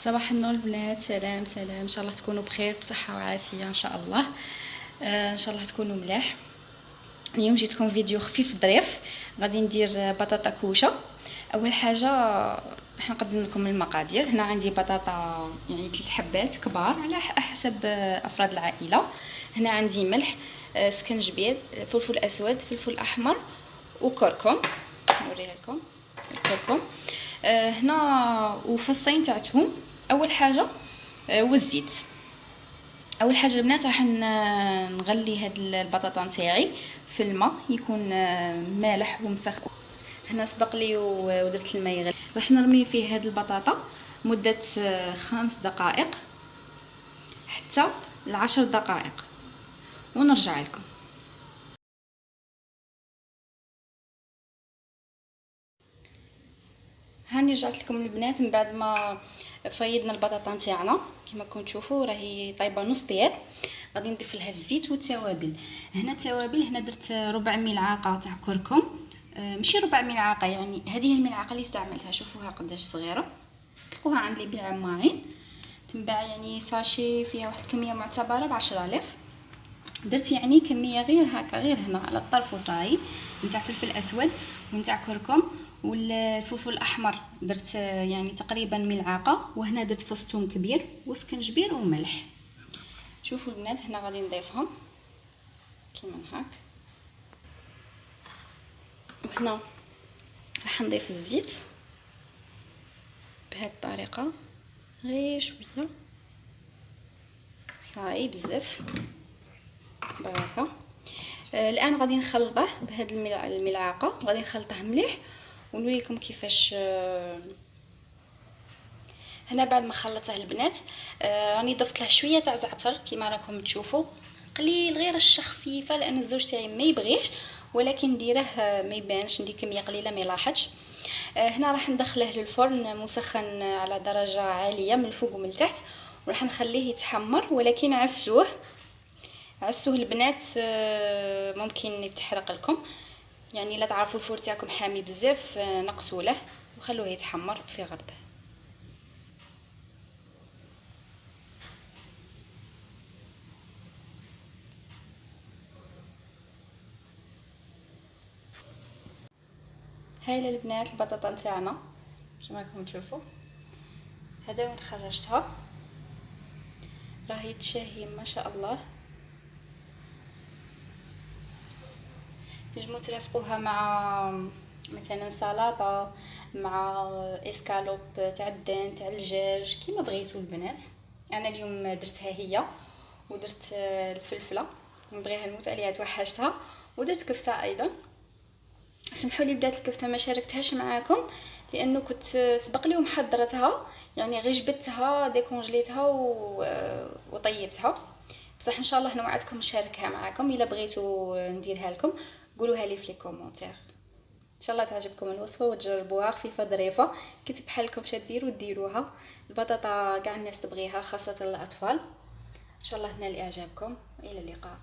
صباح النور البنات. سلام سلام، ان شاء الله تكونوا بخير بصحه وعافيه ان شاء الله. ان شاء الله تكونوا ملاح. اليوم جيتكم فيديو خفيف ظريف. غادي ندير بطاطا كوشه. اول حاجه راح نقدم لكم المقادير. هنا عندي بطاطا يعني 3 حبات كبار على حسب افراد العائله. هنا عندي ملح، سكنجبير، فلفل اسود، فلفل احمر وكركم. نوريها لكم الكركم. هنا وفصين تاع توم. اول حاجه والزيت. اول حاجه البنات راح نغلي هاد البطاطا نتاعي في الماء يكون مالح ومسخن. هنا سبق لي ودرت الماء يغلي. راح نرمي فيه هاد البطاطا مده 5 دقائق حتى ل10 دقائق ونرجع لكم. هاني رجعت لكم البنات من بعد ما فيضنا البطاطا نتاعنا. كما راكم تشوفوا راهي طايبه نص طياب. غادي نضيف لها الزيت والتوابل. هنا التوابل، هنا درت ربع ملعقه تاع كركم، ماشي ربع ملعقه، يعني هذه الملعقه اللي استعملتها. شوفوها قداش صغيره، تلقوها عند اللي يبيع ماعين تنباع يعني ساشي فيها واحد الكميه معتبره ب10000. درت يعني كميه غير هكا، غير هنا على الطرف وصاي، نتاع فلفل اسود ونتاع كركم والفلفل الاحمر. درت يعني تقريبا ملعقه. وهنا درت فص ثوم كبير وسكنجبير وملح. شوفوا البنات، هنا غادي نضيفهم كيما هاك. وهنا راح نضيف الزيت بهذه الطريقه، غير شويه صاي بزاف بركه. الان غادي نخلطه بهذه الملعقه، غادي نخلطه مليح ونوريكم كيفاش. هنا بعد ما خلطته البنات راني ضفت له شويه تاع زعتر كيما راكم تشوفوا، قليل غير الشخ خفيفه لان الزوج تاعي ما يبغيش، ولكن نديره ما يبانش، ندير كميه قليله ما يلاحظش. هنا راح ندخله للفرن مسخن على درجه عاليه من الفوق ومن التحت، وراح نخليه يتحمر. ولكن عسوه البنات، ممكن يتحرق لكم، يعني لا تعرفوا الفور تاعكم حامي بزاف نقصوا له وخلوه يتحمر في غرضه. هاي البنات البطاطا نتاعنا كما راكم تشوفوا. هذا وين خرجتها، راهي تشهي ما شاء الله. تنجموا ترافقوها مع مثلا سلطه، مع اسكالوب تاع الدان تاع الدجاج كيما بغيتوا البنات. انا اليوم درتها هي، ودرت الفلفله نبغيها نموت عليها توحشتها، ودرت كفته ايضا. سمحوا لي بدات الكفته ما شاركتهاش معاكم لانه كنت سبق لي ومحضرتها، يعني غير جبتها ديكونجليتها وطيبتها. بصح ان شاء الله نوعدكم نشاركها معاكم. الا بغيتوا نديرها لكم قولوها لي في لي كومونتير. ان شاء الله تعجبكم الوصفه وتجربوها، خفيفه ظريفه كي بحالكم شديروا ديروها. البطاطا كاع الناس تبغيها خاصه الاطفال. ان شاء الله تنال اعجابكم، والى اللقاء.